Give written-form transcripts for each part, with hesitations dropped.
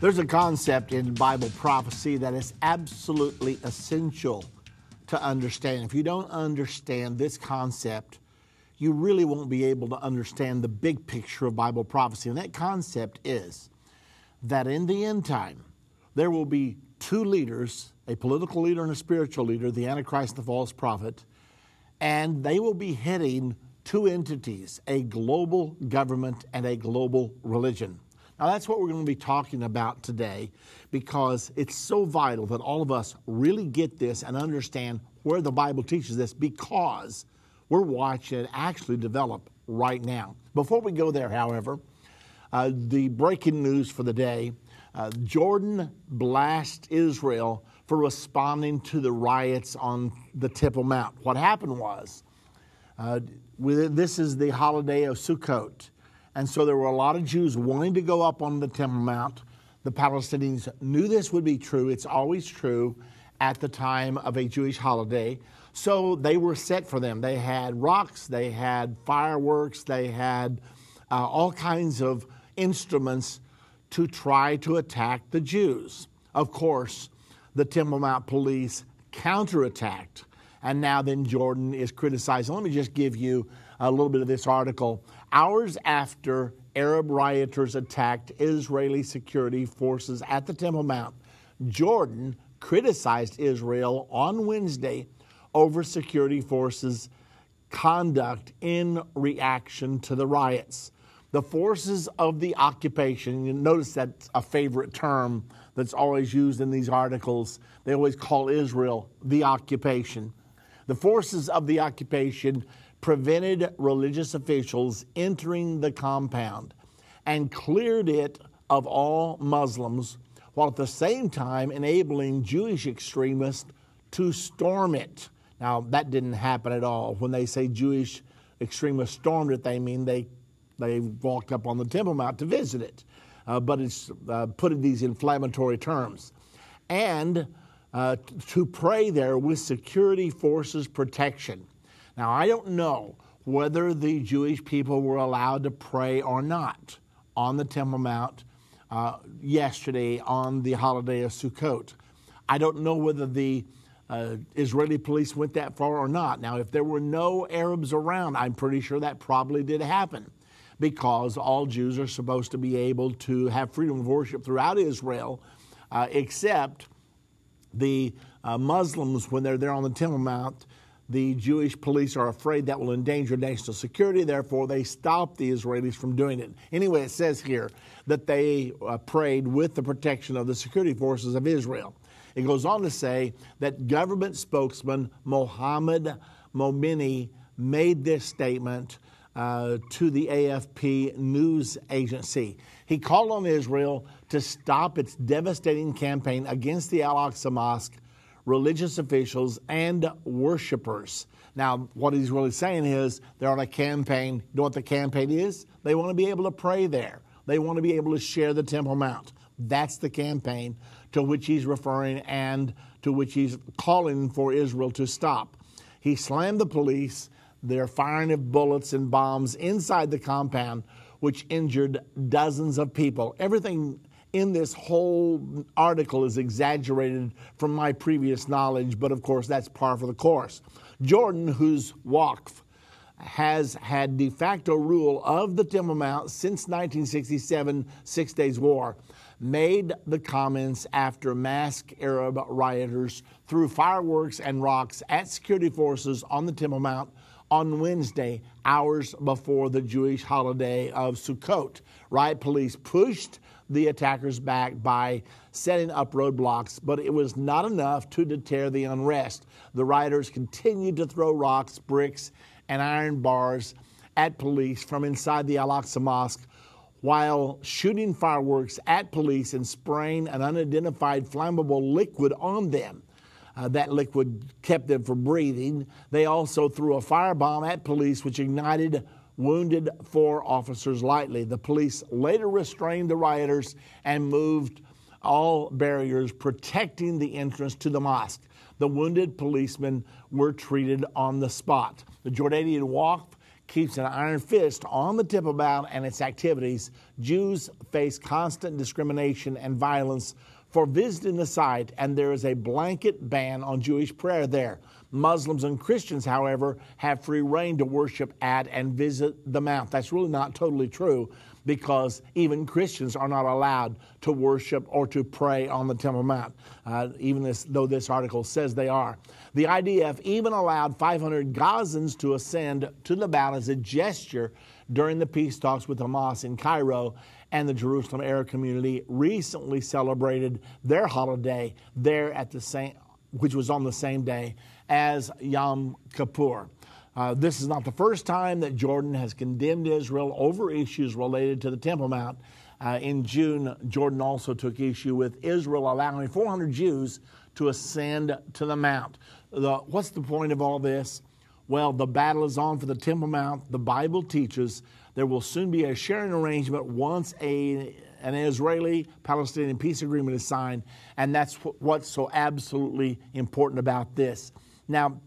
There's a concept in Bible prophecy that is absolutely essential to understand. If you don't understand this concept, you really won't be able to understand the big picture of Bible prophecy. And that concept is that in the end time, there will be two leaders, a political leader and a spiritual leader, the Antichrist and the false prophet, and they will be heading two entities, a global government and a global religion. Now, that's what we're going to be talking about today, because it's so vital that all of us really get this and understand where the Bible teaches this, because we're watching it actually develop right now. Before we go there, however, the breaking news for the day, Jordan blasts Israel for responding to the riots on the Temple Mount. What happened was, this is the holiday of Sukkot. And so there were a lot of Jews wanting to go up on the Temple Mount. The Palestinians knew this would be true. It's always true at the time of a Jewish holiday. So they were set for them. They had rocks, they had fireworks, they had all kinds of instruments to try to attack the Jews. Of course, the Temple Mount police counterattacked, and now then Jordan is criticized. Let me just give you a little bit of this article. Hours after Arab rioters attacked Israeli security forces at the Temple Mount, Jordan criticized Israel on Wednesday over security forces' conduct in reaction to the riots. The forces of the occupation, you notice that's a favorite term that's always used in these articles. They always call Israel the occupation. The forces of the occupation prevented religious officials entering the compound and cleared it of all Muslims, while at the same time enabling Jewish extremists to storm it. Now, that didn't happen at all. When they say Jewish extremists stormed it, they mean they walked up on the Temple Mount to visit it. But it's put in these inflammatory terms. And to pray there with security forces protection. Now, I don't know whether the Jewish people were allowed to pray or not on the Temple Mount yesterday on the holiday of Sukkot. I don't know whether the Israeli police went that far or not. Now, if there were no Arabs around, I'm pretty sure that probably did happen, because all Jews are supposed to be able to have freedom of worship throughout Israel, except the Muslims, when they're there on the Temple Mount. The Jewish police are afraid that will endanger national security. Therefore, they stop the Israelis from doing it. Anyway, it says here that they prayed with the protection of the security forces of Israel. It goes on to say that government spokesman Mohammed Momini made this statement to the AFP news agency. He called on Israel to stop its devastating campaign against the Al-Aqsa Mosque, religious officials, and worshipers. Now, what he's really saying is they're on a campaign. You know what the campaign is? They want to be able to pray there. They want to be able to share the Temple Mount. That's the campaign to which he's referring and to which he's calling for Israel to stop. He slammed the police. They're firing of bullets and bombs inside the compound, which injured dozens of people. Everything in this whole article is exaggerated from my previous knowledge, but of course that's par for the course. Jordan, whose Waqf has had de facto rule of the Temple Mount since 1967 Six Days War, made the comments after masked Arab rioters threw fireworks and rocks at security forces on the Temple Mount on Wednesday, hours before the Jewish holiday of Sukkot. Riot police pushed the attackers back by setting up roadblocks, but it was not enough to deter the unrest. The rioters continued to throw rocks, bricks, and iron bars at police from inside the Al-Aqsa Mosque, while shooting fireworks at police and spraying an unidentified flammable liquid on them. That liquid kept them from breathing. They also threw a firebomb at police, which ignited, wounded 4 officers lightly. The police later restrained the rioters and moved all barriers protecting the entrance to the mosque. The wounded policemen were treated on the spot. The Jordanian Waqf keeps an iron fist on the Temple Mount and its activities, Jews face constant discrimination and violence for visiting the site, and there is a blanket ban on Jewish prayer there. Muslims and Christians, however, have free reign to worship at and visit the Mount. That's really not totally true, because even Christians are not allowed to worship or to pray on the Temple Mount, though this article says they are. The IDF even allowed 500 Gazans to ascend to the Mount as a gesture during the peace talks with Hamas in Cairo, and the Jerusalem Arab community recently celebrated their holiday there at the same, which was on the same day as Yom Kippur. This is not the first time that Jordan has condemned Israel over issues related to the Temple Mount. In June, Jordan also took issue with Israel allowing 400 Jews to ascend to the Mount. What's the point of all this? Well, the battle is on for the Temple Mount. The Bible teaches there will soon be a sharing arrangement once an Israeli-Palestinian peace agreement is signed, and that's what's so absolutely important about this. Now,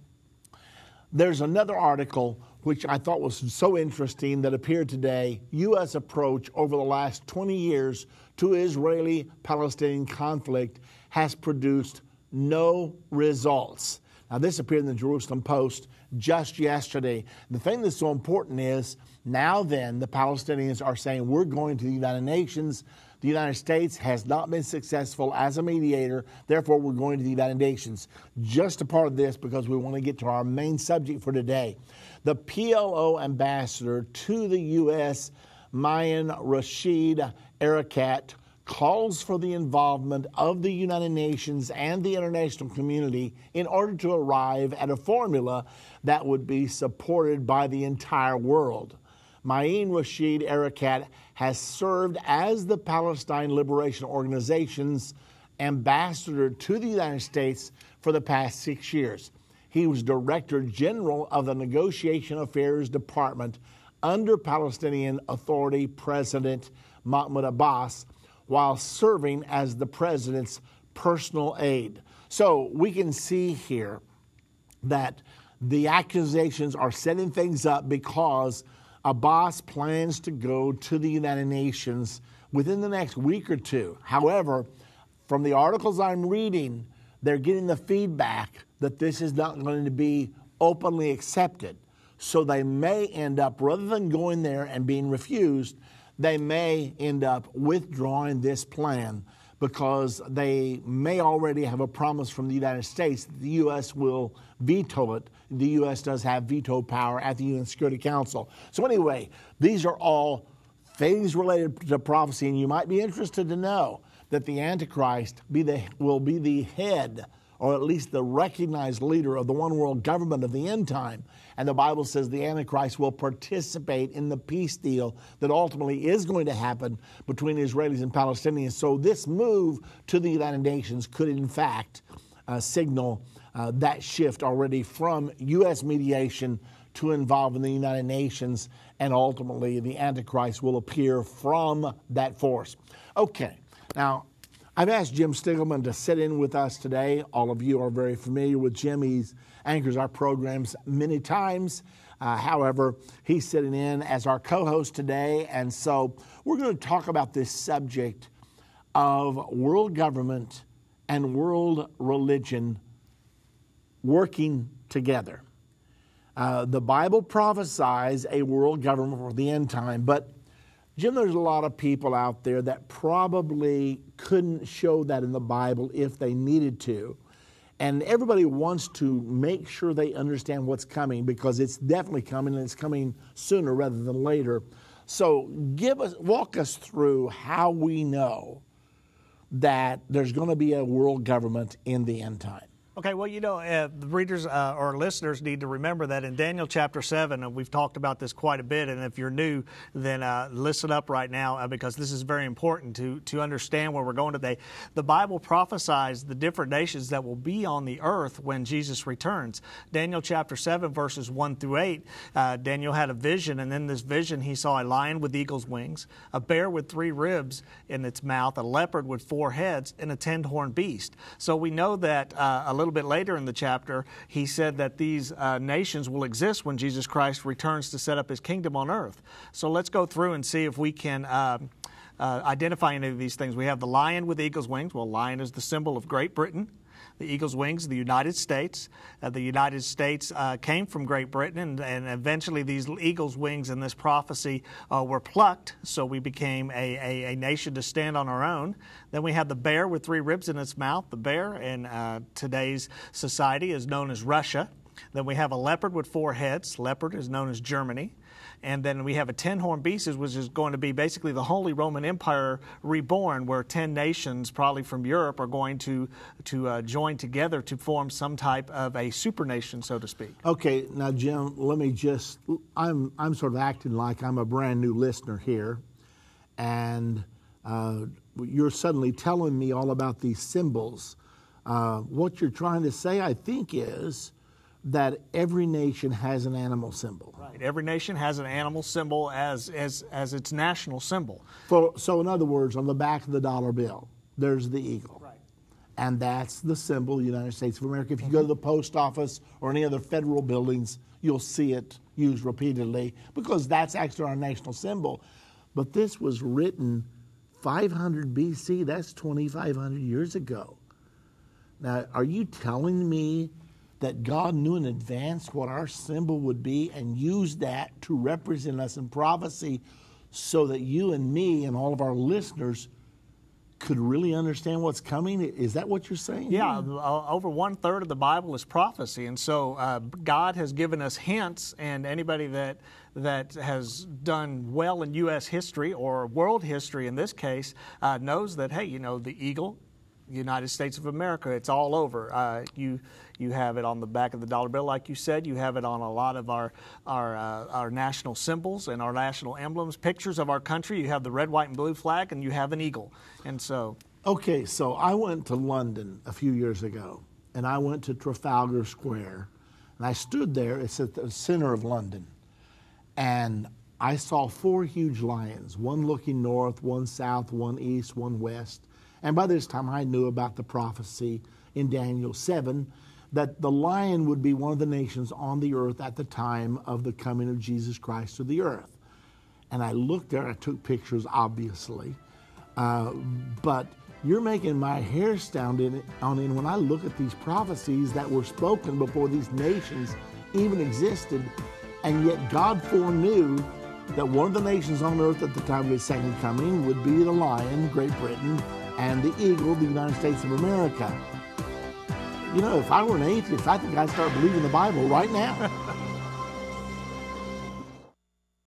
there's another article which I thought was so interesting that appeared today. U.S. approach over the last 20 years to Israeli-Palestinian conflict has produced no results. Now, this appeared in the Jerusalem Post just yesterday. The thing that's so important is now then the Palestinians are saying we're going to the United Nations. The United States has not been successful as a mediator, therefore we're going to the United Nations. Just a part of this because we want to get to our main subject for today. The PLO ambassador to the U.S., Mayan Rashid Erakat, calls for the involvement of the United Nations and the international community in order to arrive at a formula that would be supported by the entire world. Mayan Rashid Erakat has served as the Palestine Liberation Organization's ambassador to the United States for the past 6 years. He was Director General of the Negotiation Affairs Department under Palestinian Authority President Mahmoud Abbas, while serving as the president's personal aide. So we can see here that the accusations are setting things up because Abbas plans to go to the United Nations within the next week or two. However, from the articles I'm reading, they're getting the feedback that this is not going to be openly accepted. So they may end up, rather than going there and being refused, they may end up withdrawing this plan because they may already have a promise from the United States that the U.S. will veto it. The U.S. does have veto power at the UN Security Council. So anyway, these are all things related to prophecy, and you might be interested to know that the Antichrist will be the head, or at least the recognized leader of the one world government of the end time. And the Bible says the Antichrist will participate in the peace deal that ultimately is going to happen between Israelis and Palestinians. So this move to the United Nations could in fact signal that shift already from U.S. mediation to involving the United Nations, and ultimately the Antichrist will appear from that force. Okay, now I've asked Jim Stiglman to sit in with us today. All of you are very familiar with Jim. He anchors our programs many times. However, he's sitting in as our co-host today, and so we're going to talk about this subject of world government and world religion working together. The Bible prophesies a world government for the end time, but Jim, there's a lot of people out there that probably couldn't show that in the Bible if they needed to. And everybody wants to make sure they understand what's coming because it's definitely coming, and it's coming sooner rather than later. So walk us through how we know that there's going to be a world government in the end time. Okay, well, the readers or listeners need to remember that in Daniel chapter 7, and we've talked about this quite a bit, and if you're new, then listen up right now because this is very important to understand where we're going today. The Bible prophesies the different nations that will be on the earth when Jesus returns. Daniel chapter 7, verses 1 through 8, Daniel had a vision, and in this vision he saw a lion with eagle's wings, a bear with 3 ribs in its mouth, a leopard with 4 heads, and a 10-horned beast. So we know that a little little bit later in the chapter, he said that these nations will exist when Jesus Christ returns to set up his kingdom on earth. So let's go through and see if we can identify any of these things. We have the lion with eagle's wings. Well, lion is the symbol of Great Britain. The eagle's wings, the United States. The United States came from Great Britain, and eventually these eagle's wings in this prophecy were plucked, so we became a nation to stand on our own. Then we have the bear with 3 ribs in its mouth. The bear in today's society is known as Russia. Then we have a leopard with 4 heads. Leopard is known as Germany. And then we have a 10-horned beast, which is going to be basically the Holy Roman Empire reborn, where 10 nations, probably from Europe, are going to join together to form some type of a supernation, so to speak. Okay, now Jim, let me just, I'm sort of acting like I'm a brand new listener here, and you're suddenly telling me all about these symbols. What you're trying to say, I think, is that every nation has an animal symbol. Right. Every nation has an animal symbol as its national symbol. So in other words, on the back of the dollar bill, there's the eagle. Right. And that's the symbol of the United States of America. If you go to the post office or any other federal buildings, you'll see it used repeatedly because that's actually our national symbol. But this was written 500 BC. That's 2,500 years ago. Now, are you telling me that God knew in advance what our symbol would be and used that to represent us in prophecy so that you and me and all of our listeners could really understand what's coming? Is that what you're saying? Yeah, over 1/3 of the Bible is prophecy, and so God has given us hints, and anybody that has done well in U.S. history or world history in this case knows that, hey, the eagle, United States of America, it's all over. You have it on the back of the dollar bill, like you said. You have it on a lot of our national symbols and our national emblems, pictures of our country. You have the red, white, and blue flag, and you have an eagle. And so, okay, so I went to London a few years ago, and I went to Trafalgar Square, and I stood there. It's at the center of London, and I saw 4 huge lions, one looking north, one south, one east, one west. And by this time, I knew about the prophecy in Daniel 7 that the lion would be one of the nations on the earth at the time of the coming of Jesus Christ to the earth. And I looked there, I took pictures, obviously, but you're making my hair stand on end when I look at these prophecies that were spoken before these nations even existed, and yet God foreknew that one of the nations on earth at the time of his second coming would be the lion, Great Britain, and the eagle, the United States of America. If I were an atheist, I think I'd start believing the Bible right now.